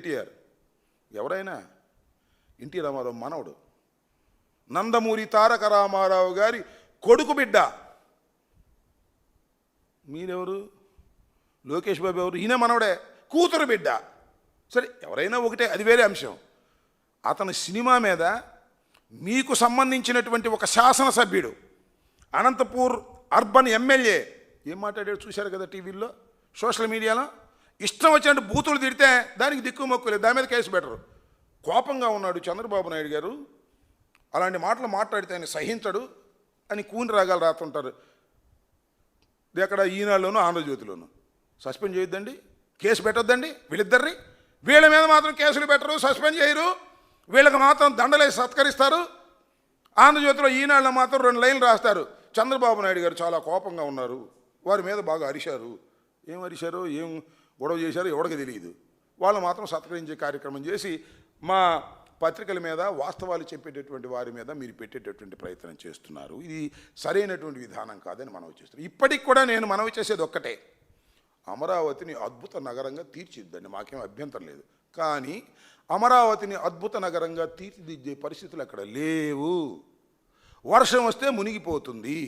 ఎన్టీఆర్. ఎవరైనా ఎన్టీ రామారావు మనవడు, నందమూరి తారక రామారావు గారి కొడుకు బిడ్డ. మీరెవరు? లోకేష్ బాబు ఎవరు? ఈయన మనవడే, కూతురు బిడ్డ. సరే, ఎవరైనా ఒకటే, అది వేరే అంశం. అతని సినిమా మీద మీకు సంబంధించినటువంటి ఒక శాసనసభ్యుడు, అనంతపూర్ అర్బన్ ఎమ్మెల్యే ఏం మాట్లాడాడు చూశారు కదా టీవీల్లో, సోషల్ మీడియాలో. ఇష్టం వచ్చినట్టు బూతులు తిడితే దానికి దిక్కు మొక్కు లేదు, దాని మీద కేసు పెట్టరు. కోపంగా ఉన్నాడు చంద్రబాబు నాయుడు గారు, అలాంటి మాటలు మాట్లాడితే ఆయన సహించడు అని కూని రాగాలు రాస్తుంటారు. ఎక్కడ ఈనాడులోనూ ఆంధ్రజ్యోతిలోనూ. సస్పెండ్ చేయొద్దండి, కేసు పెట్టొద్దండి వీళ్ళిద్దరిని. వీళ్ళ మీద మాత్రం కేసులు పెట్టరు, సస్పెండ్ చేయరు, వీళ్ళకి మాత్రం దండలేసి సత్కరిస్తారు. ఆంధ్రజ్యోతిలో ఈనాడులో మాత్రం 2 లైన్లు రాస్తారు. చంద్రబాబు నాయుడు గారు చాలా కోపంగా ఉన్నారు, వారి మీద బాగా అరిశారు. ఏం అరిశారు, ఏం గొడవ చేశారో ఎవరికి తెలియదు. వాళ్ళు మాత్రం సత్కరించే కార్యక్రమం చేసి మా పత్రికల మీద వాస్తవాలు చెప్పేటటువంటి వారి మీద మీరు పెట్టేటటువంటి ప్రయత్నం చేస్తున్నారు. ఇది సరైనటువంటి విధానం కాదని మనవి చేస్తున్నారు. ఇప్పటికి కూడా నేను మనవి చేసేది ఒక్కటే, అమరావతిని అద్భుత నగరంగా తీర్చిద్దండి, మాకేం అభ్యంతరం లేదు. కానీ అమరావతిని అద్భుత నగరంగా తీర్చిదిద్దే పరిస్థితులు అక్కడ లేవు. వర్షం వస్తే మునిగిపోతుంది.